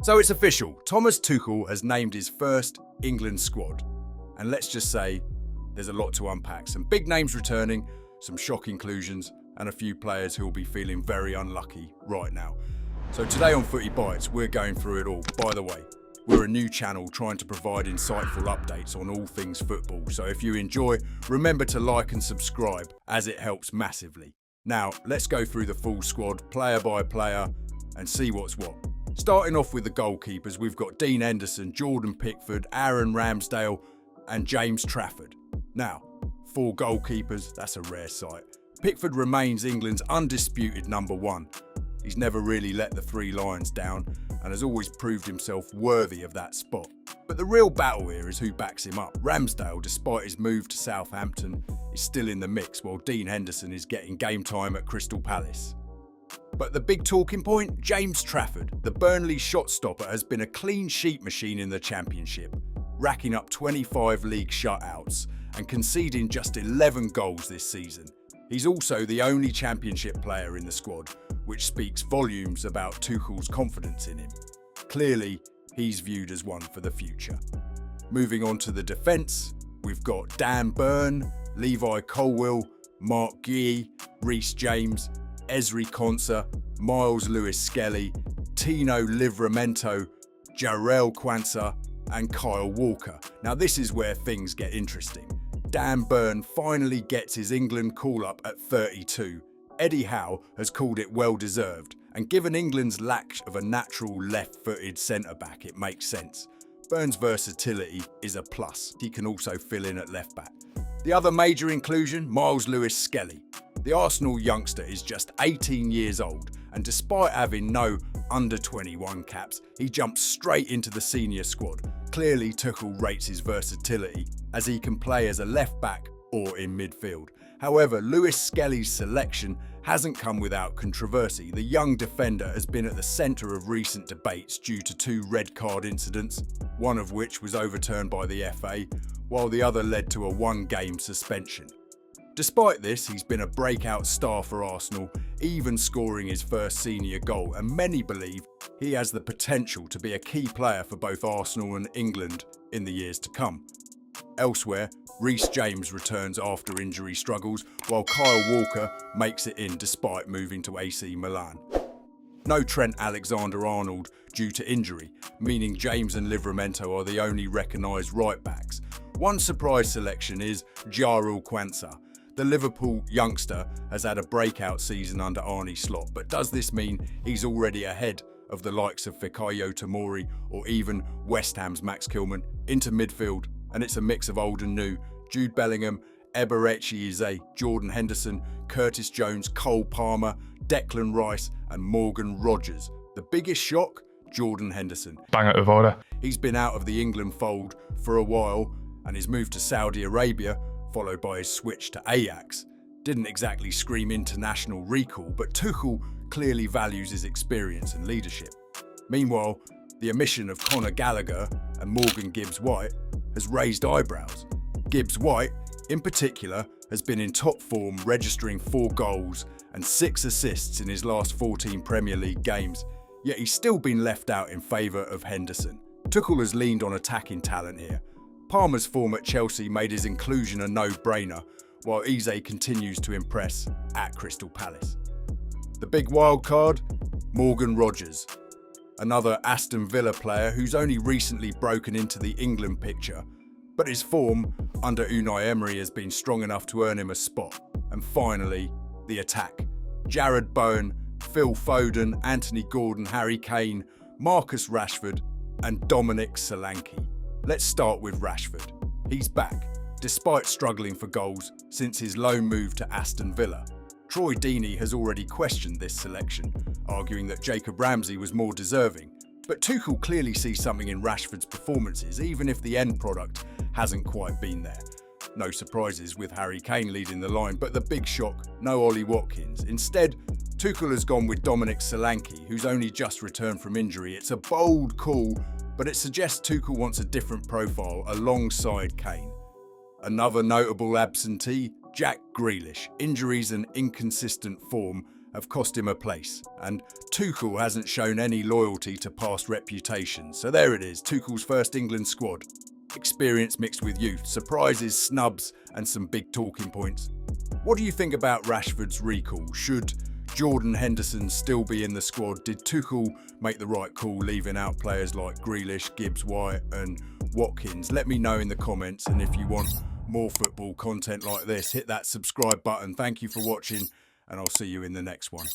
So it's official, Thomas Tuchel has named his first England squad. And let's just say there's a lot to unpack. Some big names returning, some shock inclusions, and a few players who will be feeling very unlucky right now. So today on Footy Bites, we're going through it all. By the way, we're a new channel trying to provide insightful updates on all things football. So if you enjoy, remember to like and subscribe, as it helps massively. Now, let's go through the full squad, player by player, and see what's what. Starting off with the goalkeepers, we've got Dean Henderson, Jordan Pickford, Aaron Ramsdale, and James Trafford. Now, 4 goalkeepers, that's a rare sight. Pickford remains England's undisputed number 1. He's never really let the Three Lions down and has always proved himself worthy of that spot. But the real battle here is who backs him up. Ramsdale, despite his move to Southampton, is still in the mix, while Dean Henderson is getting game time at Crystal Palace. But the big talking point, James Trafford, the Burnley shot stopper, has been a clean sheet machine in the Championship, racking up 25 league shutouts and conceding just 11 goals this season. He's also the only Championship player in the squad, which speaks volumes about Tuchel's confidence in him. Clearly, he's viewed as one for the future. Moving on to the defence, we've got Dan Burn, Levi Colwill, Mark Guéhi, Reece James, Ezri Konsa, Myles Lewis-Skelly, Tino Livramento, Jarell Quansah, and Kyle Walker. Now this is where things get interesting. Dan Burn finally gets his England call-up at 32. Eddie Howe has called it well-deserved, and given England's lack of a natural left-footed centre-back, it makes sense. Burn's versatility is a plus. He can also fill in at left-back. The other major inclusion, Myles Lewis-Skelly. The Arsenal youngster is just 18 years old, and despite having no under-21 caps, he jumps straight into the senior squad. Clearly, Tuchel rates his versatility, as he can play as a left-back or in midfield. However, Lewis-Skelly's selection hasn't come without controversy. The young defender has been at the centre of recent debates due to 2 red card incidents, one of which was overturned by the FA, while the other led to a 1-game suspension. Despite this, he's been a breakout star for Arsenal, even scoring his first senior goal, and many believe he has the potential to be a key player for both Arsenal and England in the years to come. Elsewhere, Reece James returns after injury struggles, while Kyle Walker makes it in despite moving to AC Milan. No Trent Alexander-Arnold due to injury, meaning James and Livramento are the only recognised right-backs. One surprise selection is Jarell Quansah. The Liverpool youngster has had a breakout season under Arne Slot, but does this mean he's already ahead of the likes of Fikayo Tomori or even West Ham's Max Kilman? Into midfield, and it's a mix of old and new. Jude Bellingham, Eberechi Eze, Jordan Henderson, Curtis Jones, Cole Palmer, Declan Rice and Morgan Rogers. The biggest shock? Jordan Henderson. Bang out of order. He's been out of the England fold for a while, and his move to Saudi Arabia, followed by his switch to Ajax, didn't exactly scream international recall, but Tuchel clearly values his experience and leadership. Meanwhile, the omission of Conor Gallagher and Morgan Gibbs-White has raised eyebrows. Gibbs-White, in particular, has been in top form, registering 4 goals and 6 assists in his last 14 Premier League games, yet he's still been left out in favour of Henderson. Tuchel has leaned on attacking talent here. Palmer's form at Chelsea made his inclusion a no-brainer, while Eze continues to impress at Crystal Palace. The big wild card? Morgan Rogers, another Aston Villa player who's only recently broken into the England picture, but his form under Unai Emery has been strong enough to earn him a spot. And finally, the attack. Jarrod Bowen, Phil Foden, Anthony Gordon, Harry Kane, Marcus Rashford and Dominic Solanke. Let's start with Rashford. He's back, despite struggling for goals since his loan move to Aston Villa. Troy Deeney has already questioned this selection, arguing that Jacob Ramsey was more deserving. But Tuchel clearly sees something in Rashford's performances, even if the end product hasn't quite been there. No surprises with Harry Kane leading the line, but the big shock, no Ollie Watkins. Instead, Tuchel has gone with Dominic Solanke, who's only just returned from injury. It's a bold call, but it suggests Tuchel wants a different profile alongside Kane. Another notable absentee, Jack Grealish. Injuries and inconsistent form have cost him a place, and Tuchel hasn't shown any loyalty to past reputations. So there it is, Tuchel's first England squad. Experience mixed with youth, surprises, snubs, and some big talking points. What do you think about Rashford's recall? Should Jordan Henderson still be in the squad? Did Tuchel make the right call leaving out players like Grealish, Gibbs White and Watkins? Let me know in the comments, and if you want more football content like this, hit that subscribe button. Thank you for watching, and I'll see you in the next one.